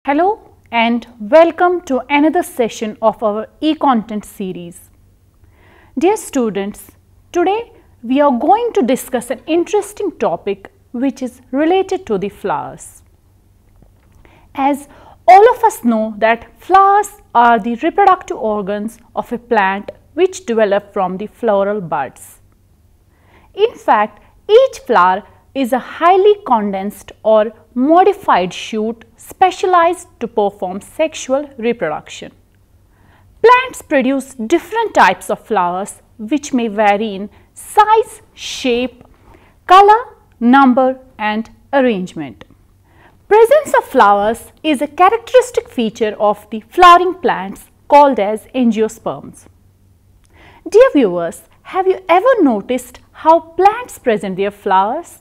Hello and welcome to another session of our e-content series. Dear students, today we are going to discuss an interesting topic which is related to the flowers. As all of us know that flowers are the reproductive organs of a plant which develop from the floral buds. In fact, each flower is a highly condensed or modified shoot specialized to perform sexual reproduction. Plants produce different types of flowers which may vary in size, shape, color, number and arrangement. Presence of flowers is a characteristic feature of the flowering plants called as angiosperms. Dear viewers, have you ever noticed how plants present their flowers?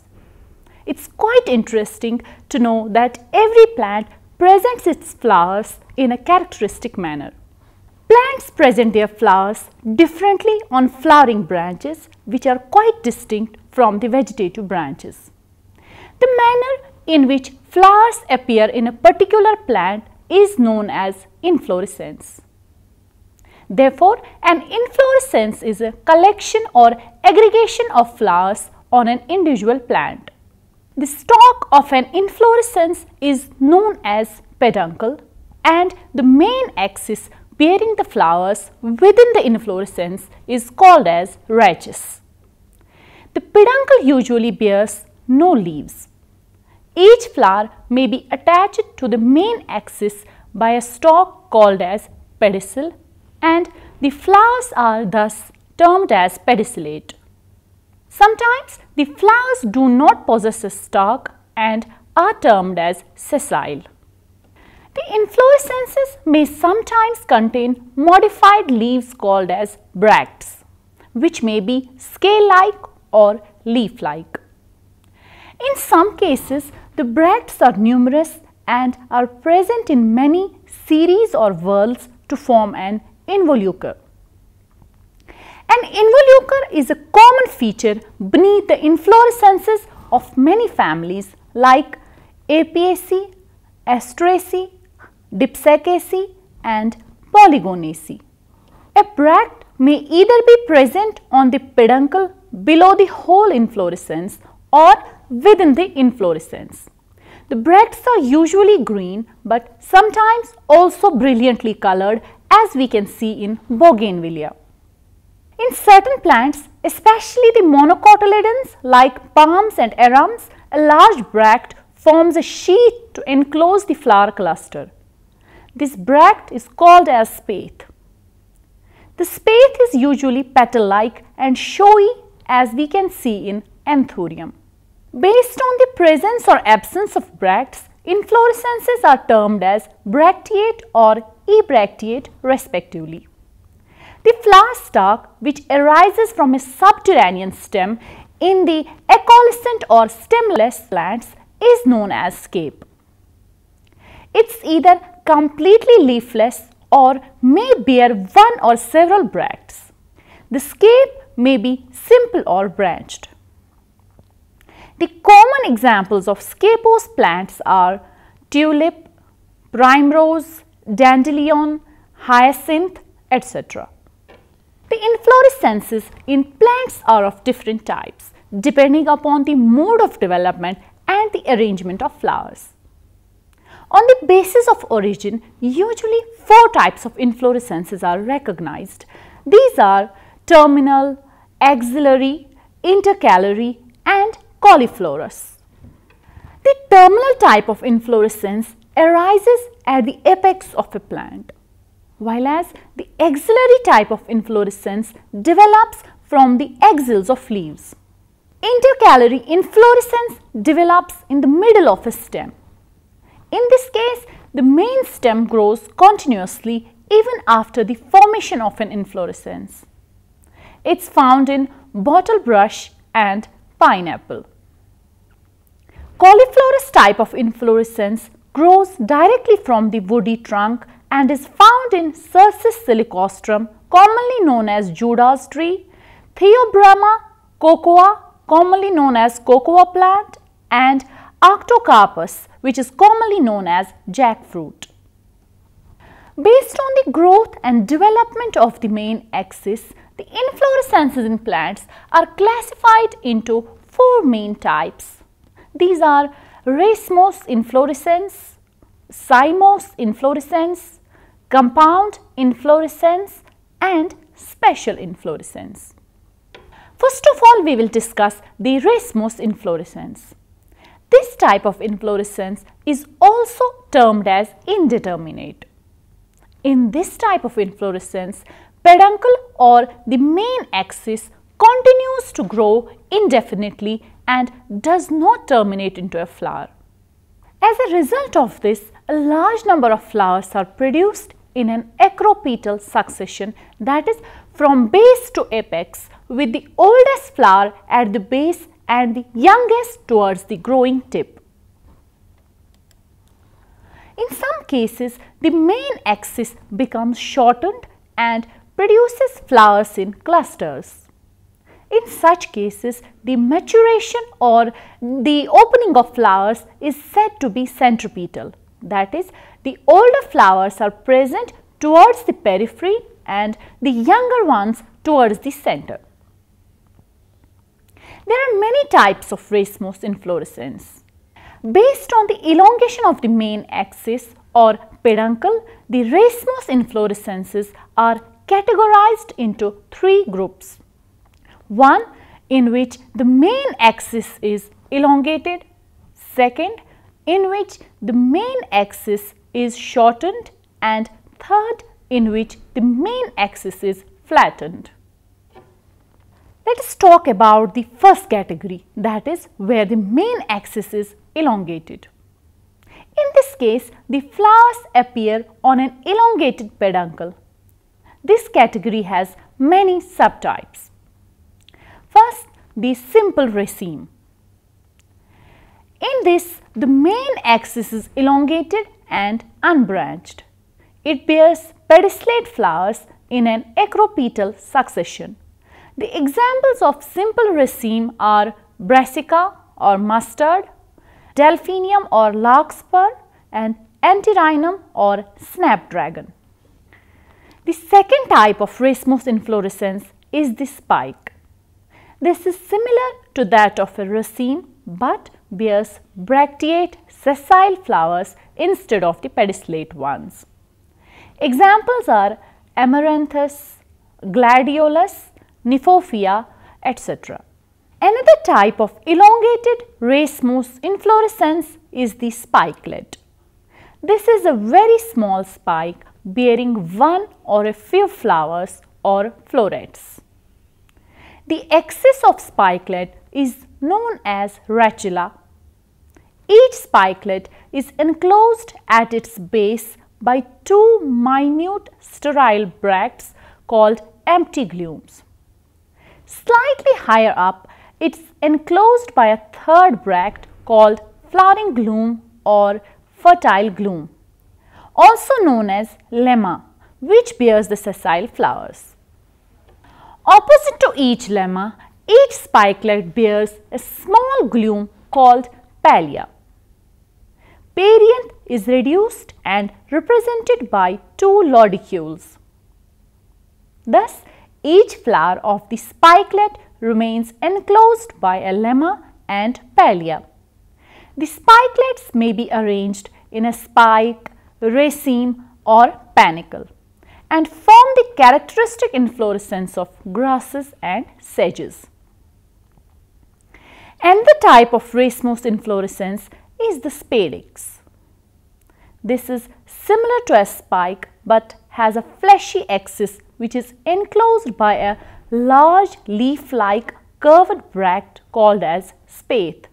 It's quite interesting to know that every plant presents its flowers in a characteristic manner. Plants present their flowers differently on flowering branches which are quite distinct from the vegetative branches. The manner in which flowers appear in a particular plant is known as inflorescence. Therefore, an inflorescence is a collection or aggregation of flowers on an individual plant. The stalk of an inflorescence is known as peduncle and the main axis bearing the flowers within the inflorescence is called as rachis. The peduncle usually bears no leaves. Each flower may be attached to the main axis by a stalk called as pedicel and the flowers are thus termed as pedicellate. Sometimes the flowers do not possess a stalk and are termed as sessile. The inflorescences may sometimes contain modified leaves called as bracts, which may be scale-like or leaf-like. In some cases, the bracts are numerous and are present in many series or whorls to form an involucre. An involucre is a common feature beneath the inflorescences of many families like Apiaceae, Asteraceae, Dipsacaceae and Polygonaceae. A bract may either be present on the peduncle below the whole inflorescence or within the inflorescence. The bracts are usually green but sometimes also brilliantly colored, as we can see in bougainvillea. In certain plants, especially the monocotyledons like palms and arums, a large bract forms a sheath to enclose the flower cluster. This bract is called as spathe. The spathe is usually petal-like and showy, as we can see in anthurium. Based on the presence or absence of bracts, inflorescences are termed as bracteate or ebracteate respectively. The flower stalk, which arises from a subterranean stem in the acaulescent or stemless plants, is known as scape. It is either completely leafless or may bear one or several bracts. The scape may be simple or branched. The common examples of scapose plants are tulip, primrose, dandelion, hyacinth, etc. The inflorescences in plants are of different types depending upon the mode of development and the arrangement of flowers. On the basis of origin, usually 4 types of inflorescences are recognized. These are terminal, axillary, intercalary and cauliflorous. The terminal type of inflorescence arises at the apex of a plant, while the axillary type of inflorescence develops from the axils of leaves. Intercalary inflorescence develops in the middle of a stem. In this case, the main stem grows continuously even after the formation of an inflorescence. It is found in bottlebrush and pineapple. Cauliflorous type of inflorescence grows directly from the woody trunk and is found in Cercis silicostrum, commonly known as Judas tree, Theobroma cocoa, commonly known as cocoa plant, and arctocarpus, which is commonly known as jackfruit. Based on the growth and development of the main axis, the inflorescences in plants are classified into 4 main types. These are racemose inflorescence, cymose inflorescence, compound inflorescence and special inflorescence. First of all, we will discuss the racemose inflorescence. This type of inflorescence is also termed as indeterminate. In this type of inflorescence, peduncle or the main axis continues to grow indefinitely and does not terminate into a flower. As a result of this, a large number of flowers are produced in an acropetal succession, that is from base to apex, with the oldest flower at the base and the youngest towards the growing tip. In some cases, the main axis becomes shortened and produces flowers in clusters. In such cases, the maturation or the opening of flowers is said to be centripetal. That is, the older flowers are present towards the periphery and the younger ones towards the center. There are many types of racemose inflorescence. Based on the elongation of the main axis or peduncle, the racemose inflorescences are categorized into 3 groups. One in which the main axis is elongated, second in which the main axis is shortened, and third in which the main axis is flattened. Let us talk about the first category, that is where the main axis is elongated. In this case, the flowers appear on an elongated peduncle. This category has many subtypes. First, the simple raceme. In this, the main axis is elongated and unbranched. It bears pedicellate flowers in an acropetal succession. The examples of simple raceme are brassica or mustard, delphinium or larkspur, and antirrhinum or snapdragon. The second type of racemose inflorescence is the spike. This is similar to that of a raceme but bears bracteate sessile flowers instead of the pedicellate ones. Examples are amaranthus, gladiolus, nymphophea, etc. Another type of elongated racemose inflorescence is the spikelet. This is a very small spike bearing one or a few flowers or florets. The axis of spikelet is known as rachula. Each spikelet is enclosed at its base by 2 minute sterile bracts called empty glumes. Slightly higher up, it is enclosed by a third bract called flowering glume or fertile glume, also known as lemma, which bears the sessile flowers. Opposite to each lemma, each spikelet bears a small glume called pallia. Perianth is reduced and represented by 2 lodicules. Thus, each flower of the spikelet remains enclosed by a lemma and pallia. The spikelets may be arranged in a spike, raceme or panicle and form the characteristic inflorescence of grasses and sedges. Another type of racemose inflorescence is the Spadix. This is similar to a spike but has a fleshy axis which is enclosed by a large leaf-like curved bract called as spathe.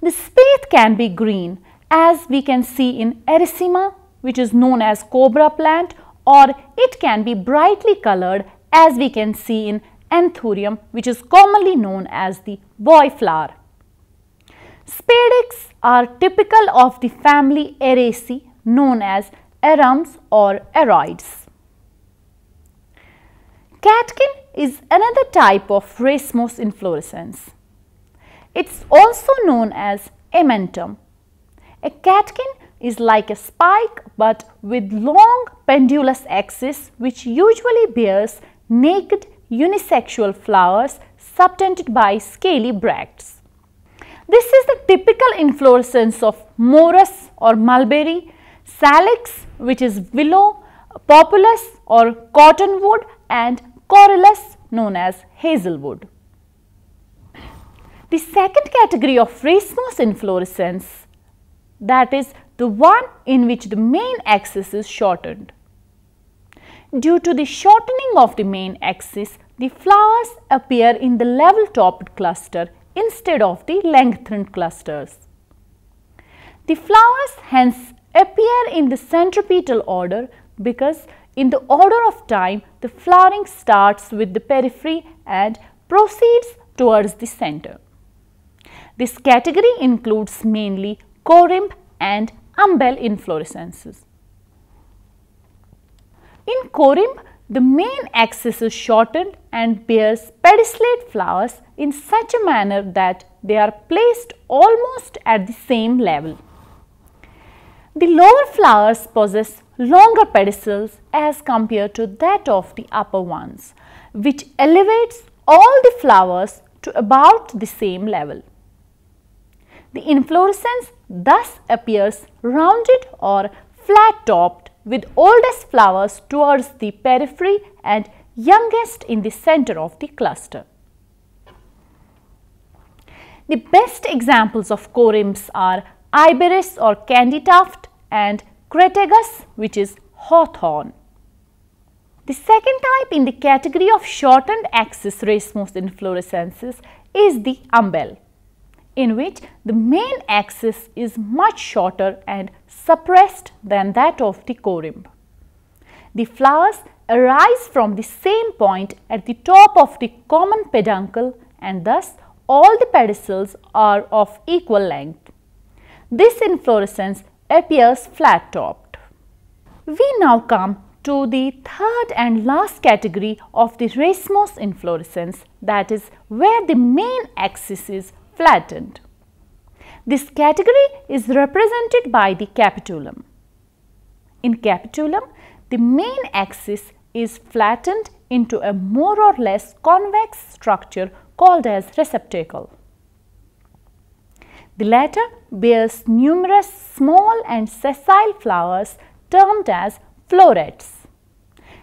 The spathe can be green, as we can see in Erythema, which is known as cobra plant, or it can be brightly colored, as we can see in Anthurium, which is commonly known as the boy flower. Spadix are typical of the family Araceae, known as arums or aroids. Catkin is another type of racemose inflorescence. It is also known as amentum. A catkin is like a spike but with long pendulous axis which usually bears naked unisexual flowers subtended by scaly bracts. This is the typical inflorescence of morus or mulberry, salix which is willow, populus or cottonwood, and corylus known as hazelwood. The second category of racemose inflorescence, that is the one in which the main axis is shortened. Due to the shortening of the main axis, the flowers appear in the level-topped cluster instead of the lengthened clusters. The flowers hence appear in the centripetal order because in the order of time the flowering starts with the periphery and proceeds towards the center. This category includes mainly Quorum and umbel inflorescences. In Quorum, the main axis is shortened and bears pedicellate flowers in such a manner that they are placed almost at the same level. The lower flowers possess longer pedicels as compared to that of the upper ones, which elevates all the flowers to about the same level. The inflorescence thus appears rounded or flat-topped with oldest flowers towards the periphery and youngest in the center of the cluster. The best examples of corymбs are Iberis or candytuft and Crataegus, which is hawthorn. The second type in the category of shortened axis racemose inflorescences is the umbel, in which the main axis is much shorter and suppressed than that of the corymb. The flowers arise from the same point at the top of the common peduncle, and thus all the pedicels are of equal length. This inflorescence appears flat-topped. We now come to the third and last category of the racemose inflorescence, that is where the main axis is flattened. This category is represented by the capitulum. In capitulum, the main axis is flattened into a more or less convex structure called as receptacle. The latter bears numerous small and sessile flowers termed as florets.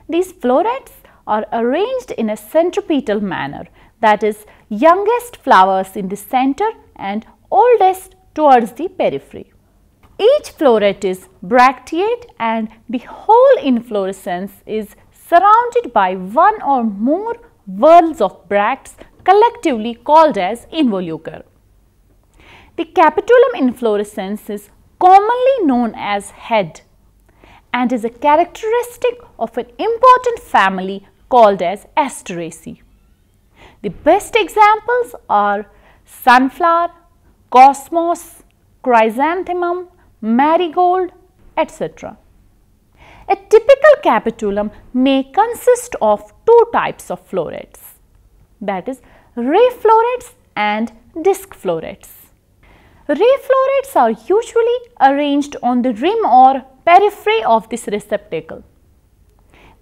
These florets are arranged in a centripetal manner, that is, youngest flowers in the center and oldest towards the periphery. Each floret is bracteate and the whole inflorescence is surrounded by one or more whorls of bracts collectively called as involucre. The capitulum inflorescence is commonly known as head and is a characteristic of an important family called as Asteraceae. The best examples are sunflower, cosmos, chrysanthemum, marigold, etc. A typical capitulum may consist of two types of florets, that is, ray florets and disc florets. Ray florets are usually arranged on the rim or periphery of this receptacle.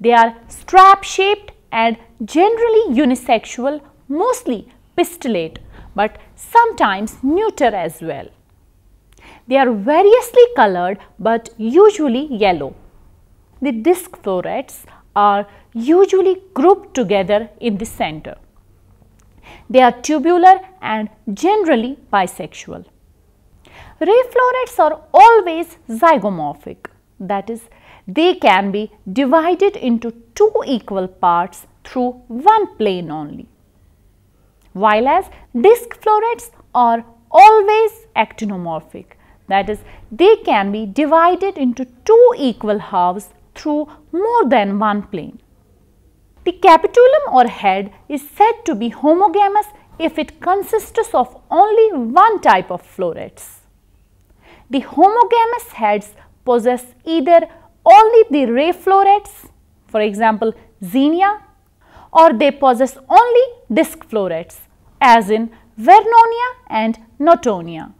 They are strap shaped and generally unisexual, mostly pistillate, but sometimes neuter as well. They are variously colored but usually yellow. The disc florets are usually grouped together in the center. They are tubular and generally bisexual. Ray florets are always zygomorphic, that is, they can be divided into two equal parts through one plane only, while as disc florets are always actinomorphic, that is, they can be divided into two equal halves through more than one plane. The capitulum or head is said to be homogamous if it consists of only one type of florets. The homogamous heads possess either only the ray florets, for example zinnia, or they possess only disc florets, as in Vernonia and Notonia.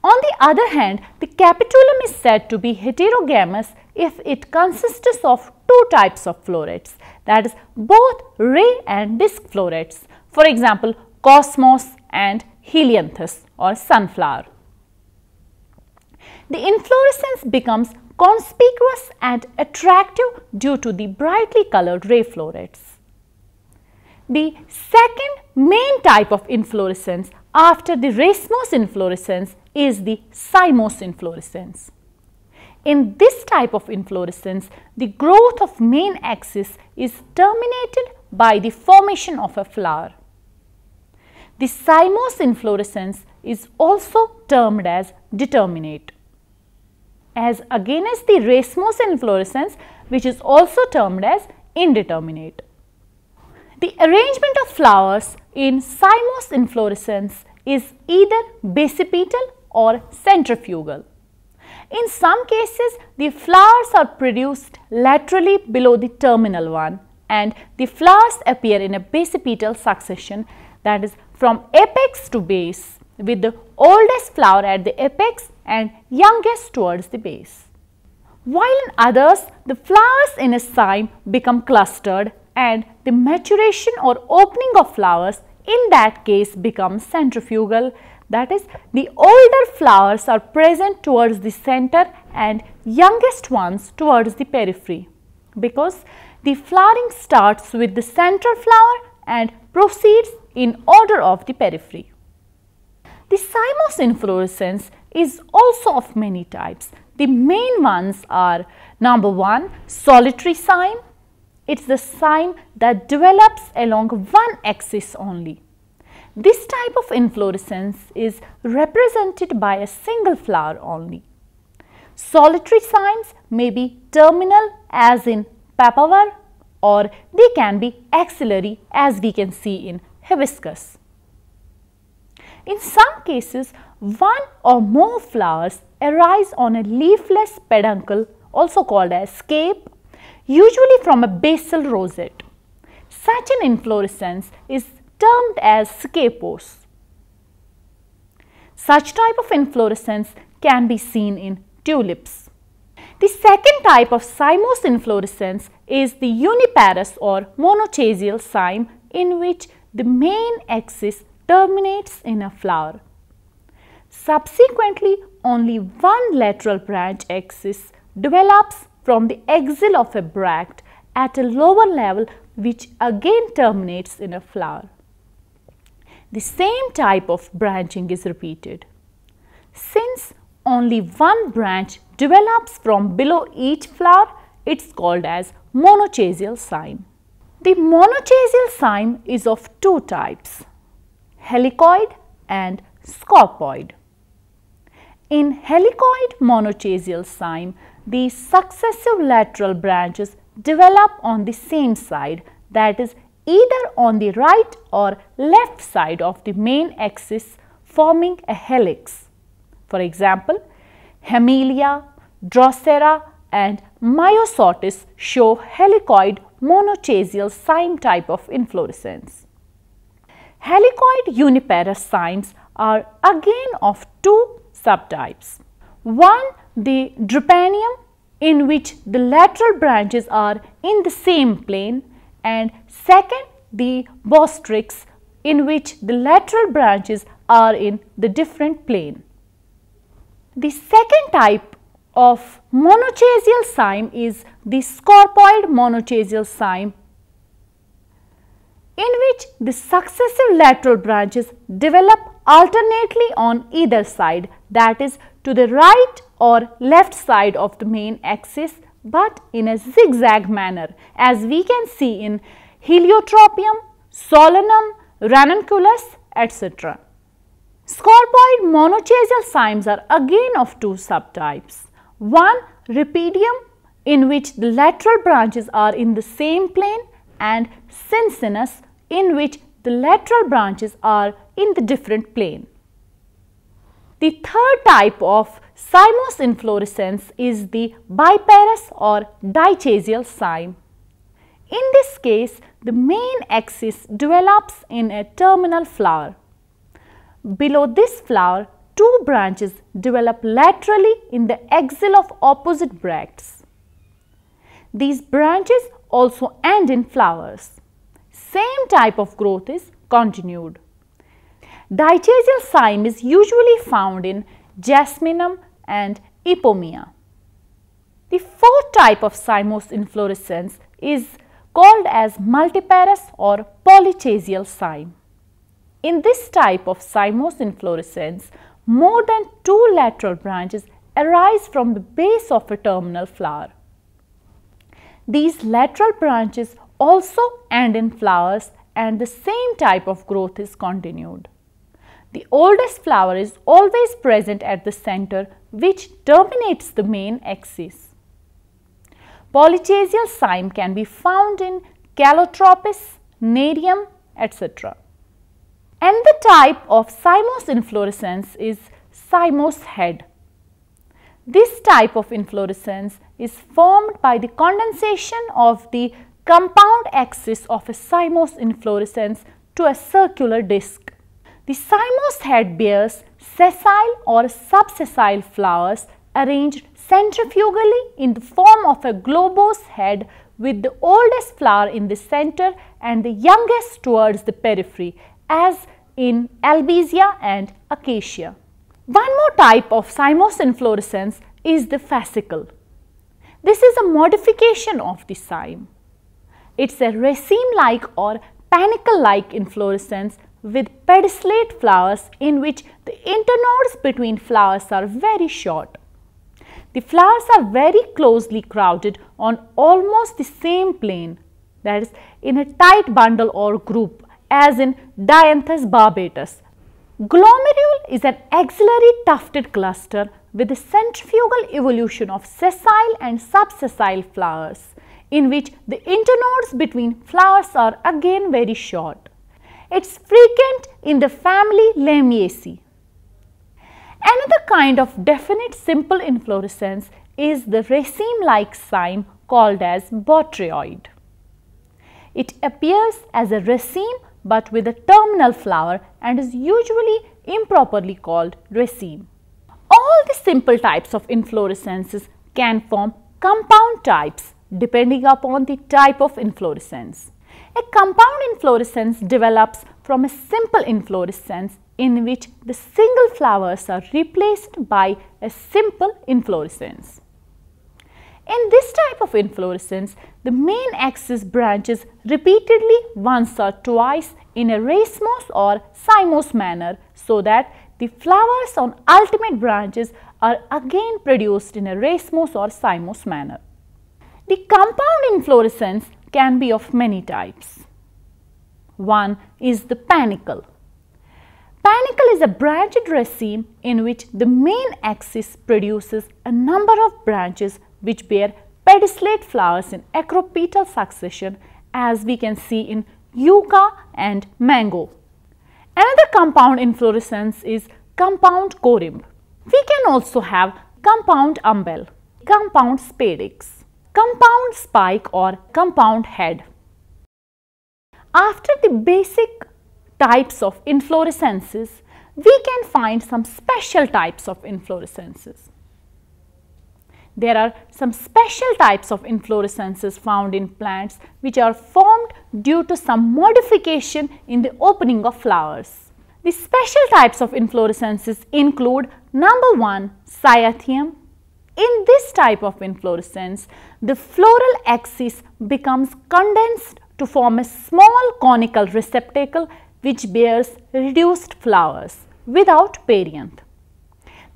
On the other hand, the capitulum is said to be heterogamous if it consists of two types of florets, that is both ray and disc florets, for example cosmos and helianthus or sunflower. The inflorescence becomes conspicuous and attractive due to the brightly colored ray florets. The second main type of inflorescence after the racemose inflorescence is the cymose inflorescence. In this type of inflorescence, the growth of main axis is terminated by the formation of a flower. The cymose inflorescence is also termed as determinate, as against the racemose inflorescence, which is also termed as indeterminate. The arrangement of flowers in cymose inflorescence is either basipetal or centrifugal. In some cases, the flowers are produced laterally below the terminal one and the flowers appear in a basipetal succession, that is from apex to base, with the oldest flower at the apex and youngest towards the base. While in others, the flowers in a cyme become clustered and the maturation or opening of flowers in that case becomes centrifugal, that is the older flowers are present towards the center and youngest ones towards the periphery, because the flowering starts with the central flower and proceeds in order of the periphery. The cymose inflorescence is also of many types. The main ones are number 1, solitary cyme. It is the cyme that develops along one axis only. This type of inflorescence is represented by a single flower only. Solitary cymes may be terminal as in papaver, or they can be axillary as we can see in hibiscus. In some cases, one or more flowers arise on a leafless peduncle, also called as scape, usually from a basal rosette. Such an inflorescence is termed as scapose. Such type of inflorescence can be seen in tulips. The second type of cymose inflorescence is the uniparous or monochasial cyme, in which the main axis terminates in a flower. Subsequently, only one lateral branch axis develops from the axil of a bract at a lower level, which again terminates in a flower. The same type of branching is repeated. Since only one branch develops from below each flower, it is called as monochasial cyme. The monochasial cyme is of two types, helicoid and scorpoid. In helicoid monochasial cyme, the successive lateral branches develop on the same side, that is either on the right or left side of the main axis, forming a helix. For example, Hemilia, Drosera and Myosotis show helicoid monochasial cyme type of inflorescence. Helicoid uniparous cymes are again of two subtypes. One, the Drepanium, in which the lateral branches are in the same plane, and second, the Bostrix, in which the lateral branches are in the different plane. The second type of monochasial cyme is the scorpoid monochasial cyme, in which the successive lateral branches develop alternately on either side, that is to the right or left side of the main axis, but in a zigzag manner, as we can see in Heliotropium, Solanum, Ranunculus, etc. Scorpoid monochasial cymes are again of two subtypes. One, Rhipidium, in which the lateral branches are in the same plane, and Cincinus, in which the lateral branches are in the different plane. The third type of cymose inflorescence is the biparous or dichasial cyme. In this case, the main axis develops in a terminal flower. Below this flower, two branches develop laterally in the axil of opposite bracts. These branches also end in flowers. Same type of growth is continued. Dichasial cyme is usually found in Jasminum and Epomea. The fourth type of Cymose inflorescence is called as multiparous or polychasial cyme. In this type of Cymose inflorescence, more than two lateral branches arise from the base of a terminal flower. These lateral branches also end in flowers and the same type of growth is continued. The oldest flower is always present at the center, which terminates the main axis. Polychasial cyme can be found in Calotropis, Nerium, etc. Another type of Cymose inflorescence is cymose head. This type of inflorescence is formed by the condensation of the compound axis of a cymose inflorescence to a circular disc. The cymose head bears sessile or subsessile flowers arranged centrifugally in the form of a globose head, with the oldest flower in the center and the youngest towards the periphery, as in Albizia and Acacia. One more type of cymose inflorescence is the fascicle. This is a modification of the cyme. It is a raceme-like or panicle-like inflorescence with pedicellate flowers in which the internodes between flowers are very short. The flowers are very closely crowded on almost the same plane, that is, in a tight bundle or group, as in Dianthus barbatus. Glomerule is an axillary tufted cluster with a centrifugal evolution of sessile and subsessile flowers, in which the internodes between flowers are again very short. It is frequent in the family Lamiaceae. Another kind of definite simple inflorescence is the raceme-like cyme called as botryoid. It appears as a raceme but with a terminal flower and is usually improperly called raceme. All the simple types of inflorescences can form compound types depending upon the type of inflorescence. A compound inflorescence develops from a simple inflorescence in which the single flowers are replaced by a simple inflorescence. In this type of inflorescence, the main axis branches repeatedly once or twice in a racemose or cymose manner, so that the flowers on ultimate branches are again produced in a racemose or cymose manner. The compound inflorescence can be of many types. One is the panicle. Panicle is a branched raceme in which the main axis produces a number of branches which bear pedicellate flowers in acropetal succession, as we can see in yucca and mango. Another compound inflorescence is compound corymb. We can also have compound umbel, compound spadix, compound spike or compound head. After the basic types of inflorescences, we can find some special types of inflorescences. There are some special types of inflorescences found in plants which are formed due to some modification in the opening of flowers. The special types of inflorescences include number 1, cyathium. In this type of inflorescence, the floral axis becomes condensed to form a small conical receptacle which bears reduced flowers without perianth.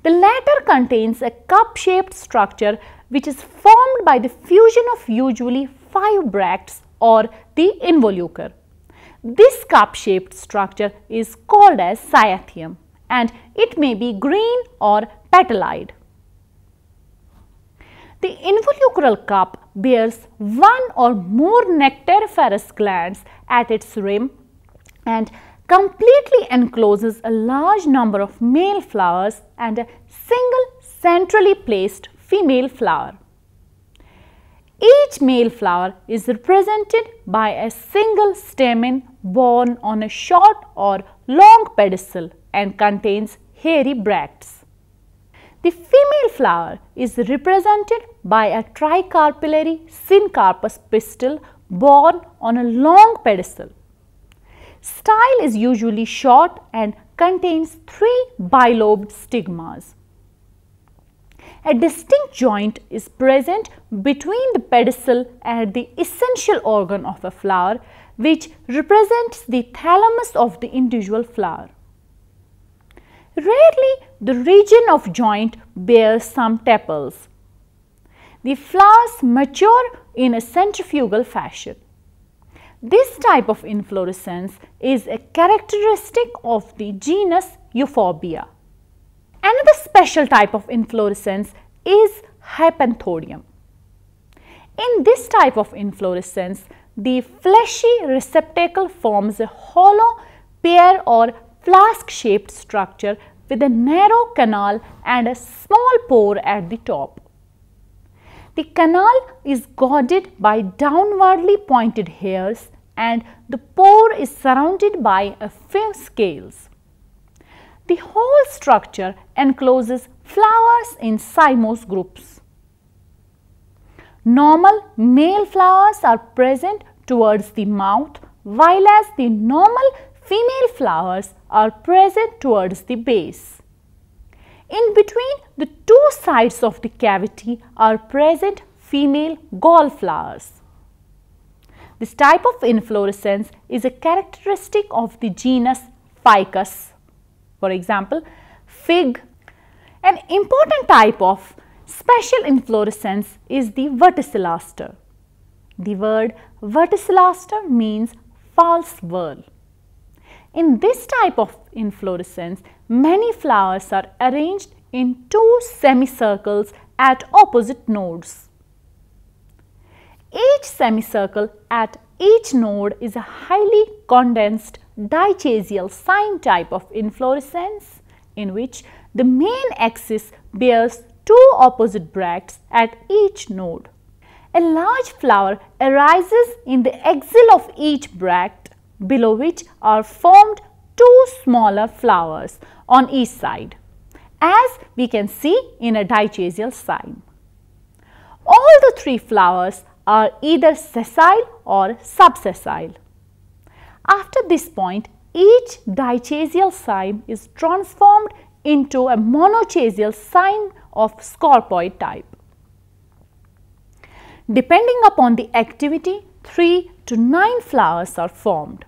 The latter contains a cup-shaped structure which is formed by the fusion of usually 5 bracts or the involucre. This cup-shaped structure is called as cyathium and it may be green or petalide. The involucral cup bears one or more nectariferous glands at its rim and completely encloses a large number of male flowers and a single centrally placed female flower. Each male flower is represented by a single stamen borne on a short or long pedicel and contains hairy bracts. The female flower is represented by a tricarpillary syncarpous pistil borne on a long pedicel. Style is usually short and contains 3 bilobed stigmas. A distinct joint is present between the pedicel and the essential organ of a flower, which represents the thalamus of the individual flower. Rarely, the region of joint bears some tepals. The flowers mature in a centrifugal fashion. This type of inflorescence is a characteristic of the genus Euphorbia. Another special type of inflorescence is Hypanthodium. In this type of inflorescence, the fleshy receptacle forms a hollow, pear or flask-shaped structure with a narrow canal and a small pore at the top. The canal is guarded by downwardly pointed hairs and the pore is surrounded by a few scales. The whole structure encloses flowers in cymose groups. Normal male flowers are present towards the mouth, while as the normal female flowers are present towards the base. In between the 2 sides of the cavity are present female gall flowers. This type of inflorescence is a characteristic of the genus Ficus. For example, fig. An important type of special inflorescence is the verticillaster. The word verticillaster means false whorl. In this type of inflorescence, many flowers are arranged in 2 semicircles at opposite nodes. Each semicircle at each node is a highly condensed dichasial cyme type of inflorescence in which the main axis bears 2 opposite bracts at each node. A large flower arises in the axil of each bract, below which are formed 2 smaller flowers on each side, as we can see in a dichasial cyme. All the 3 flowers are either sessile or subsessile. After this point, each dichasial cyme is transformed into a monochasial cyme of scorpoid type. Depending upon the activity, 3 to 9 flowers are formed.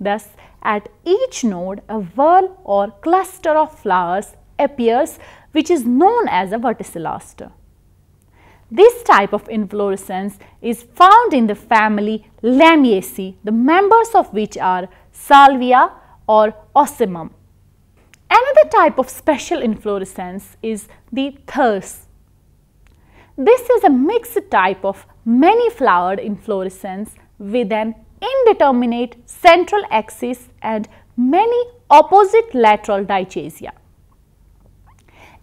Thus, at each node, a whorl or cluster of flowers appears, which is known as a verticillaster. This type of inflorescence is found in the family Lamiaceae, the members of which are Salvia or Ocimum. Another type of special inflorescence is the thyrse. This is a mixed type of many flowered inflorescence with an indeterminate central axis and many opposite lateral dichasia.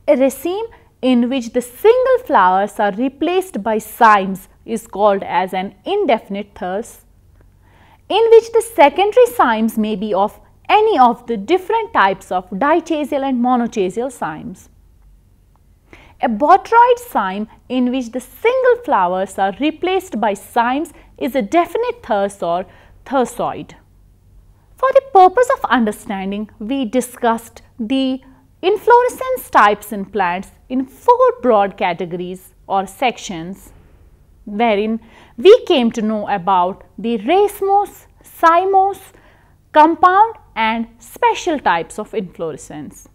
A raceme in which the single flowers are replaced by cymes is called as an indefinite thyrse, in which the secondary cymes may be of any of the different types of dichasial and monochasial cymes. A botryoid cyme in which the single flowers are replaced by cymes is a definite thyrse or thyrsoid. For the purpose of understanding, we discussed the inflorescence types in plants in 4 broad categories or sections, wherein we came to know about the racemose, cymose, compound and special types of inflorescence.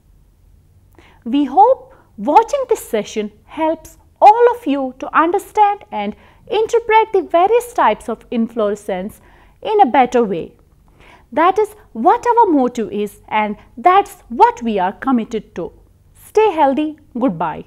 We hope watching this session helps all of you to understand and interpret the various types of inflorescence in a better way. That is what our motto is, and that's what we are committed to. Stay healthy. Goodbye.